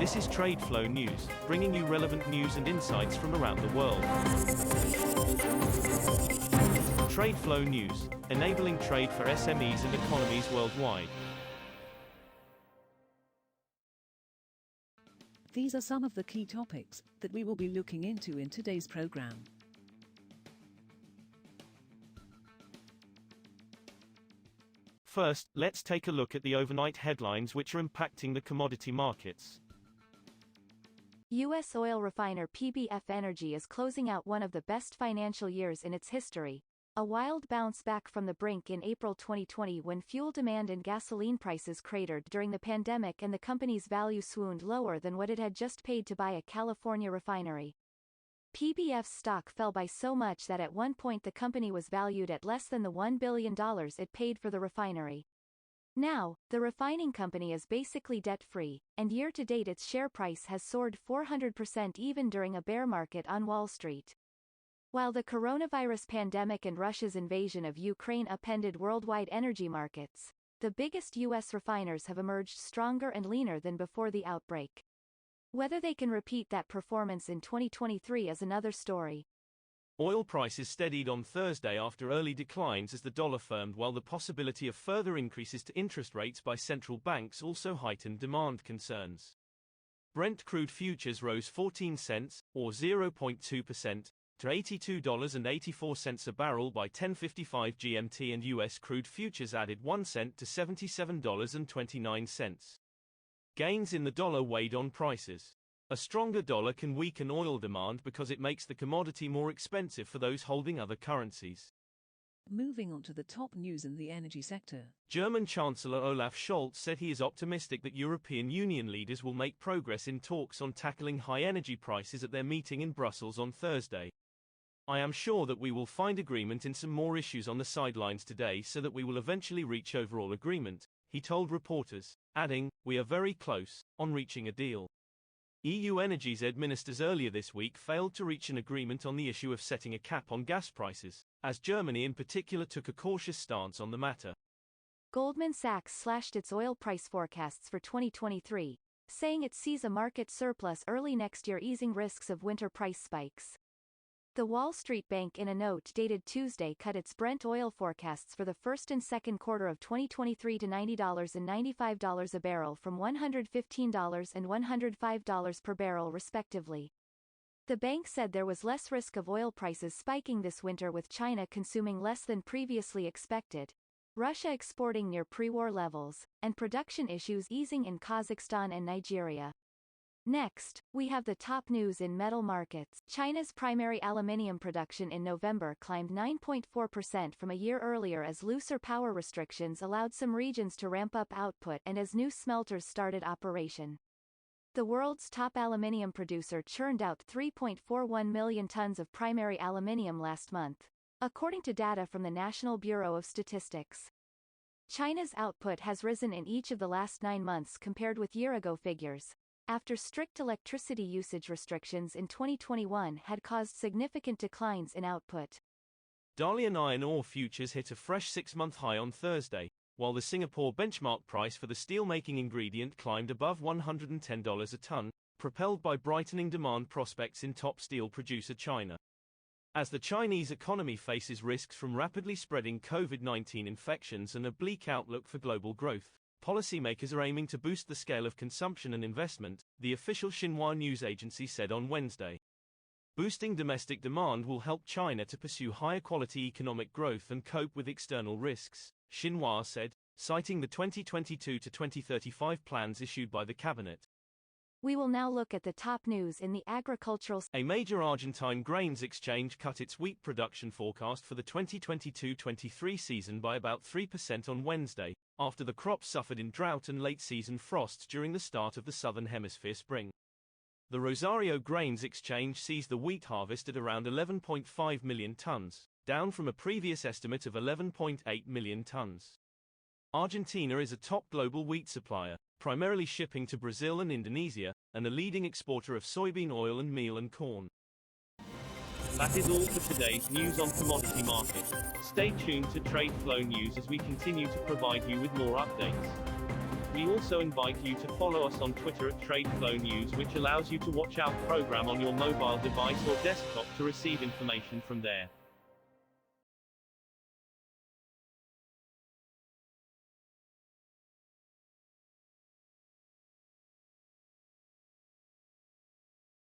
This is TradeFlow News, bringing you relevant news and insights from around the world. TradeFlow News, enabling trade for SMEs and economies worldwide. These are some of the key topics that we will be looking into in today's program. First, let's take a look at the overnight headlines which are impacting the commodity markets. U.S. oil refiner PBF Energy is closing out one of the best financial years in its history. A wild bounce back from the brink in April 2020 when fuel demand and gasoline prices cratered during the pandemic and the company's value swooned lower than what it had just paid to buy a California refinery. PBF's stock fell by so much that at one point the company was valued at less than the $1 billion it paid for the refinery. Now, the refining company is basically debt-free, and year-to-date its share price has soared 400% even during a bear market on Wall Street. While the coronavirus pandemic and Russia's invasion of Ukraine upended worldwide energy markets, the biggest U.S. refiners have emerged stronger and leaner than before the outbreak. Whether they can repeat that performance in 2023 is another story. Oil prices steadied on Thursday after early declines as the dollar firmed, while the possibility of further increases to interest rates by central banks also heightened demand concerns. Brent crude futures rose 14 cents, or 0.2%, to $82.84 a barrel by 10:55 GMT, and U.S. crude futures added 1 cent to $77.29. Gains in the dollar weighed on prices. A stronger dollar can weaken oil demand because it makes the commodity more expensive for those holding other currencies. Moving on to the top news in the energy sector. German Chancellor Olaf Scholz said he is optimistic that European Union leaders will make progress in talks on tackling high energy prices at their meeting in Brussels on Thursday. "I am sure that we will find agreement in some more issues on the sidelines today so that we will eventually reach overall agreement," he told reporters, adding, "We are very close on reaching a deal." EU Energy's ministers earlier this week failed to reach an agreement on the issue of setting a cap on gas prices, as Germany in particular took a cautious stance on the matter. Goldman Sachs slashed its oil price forecasts for 2023, saying it sees a market surplus early next year, easing risks of winter price spikes. The Wall Street Bank, in a note dated Tuesday, cut its Brent oil forecasts for the first and second quarter of 2023 to $90 and $95 a barrel from $115 and $105 per barrel respectively. The bank said there was less risk of oil prices spiking this winter, with China consuming less than previously expected, Russia exporting near pre-war levels, and production issues easing in Kazakhstan and Nigeria. Next, we have the top news in metal markets. China's primary aluminium production in November climbed 9.4% from a year earlier as looser power restrictions allowed some regions to ramp up output and as new smelters started operation. The world's top aluminium producer churned out 3.41 million tons of primary aluminium last month, according to data from the National Bureau of Statistics. China's output has risen in each of the last 9 months compared with year-ago figures, after strict electricity usage restrictions in 2021 had caused significant declines in output. Dalian iron ore futures hit a fresh 6-month high on Thursday, while the Singapore benchmark price for the steelmaking ingredient climbed above $110 a ton, propelled by brightening demand prospects in top steel producer China. As the Chinese economy faces risks from rapidly spreading COVID-19 infections and a bleak outlook for global growth, policymakers are aiming to boost the scale of consumption and investment, the official Xinhua news agency said on Wednesday. Boosting domestic demand will help China to pursue higher quality economic growth and cope with external risks, Xinhua said, citing the 2022 to 2035 plans issued by the cabinet. We will now look at the top news in the agricultural sector. A major Argentine grains exchange cut its wheat production forecast for the 2022-23 season by about 3% on Wednesday, after the crop suffered in drought and late-season frosts during the start of the Southern Hemisphere spring. The Rosario Grains Exchange sees the wheat harvest at around 11.5 million tons, down from a previous estimate of 11.8 million tons. Argentina is a top global wheat supplier, primarily shipping to Brazil and Indonesia, and a leading exporter of soybean oil and meal and corn. That is all for today's news on commodity markets. Stay tuned to TradeFlow News as we continue to provide you with more updates. We also invite you to follow us on Twitter at TradeFlow News, which allows you to watch our program on your mobile device or desktop to receive information from there.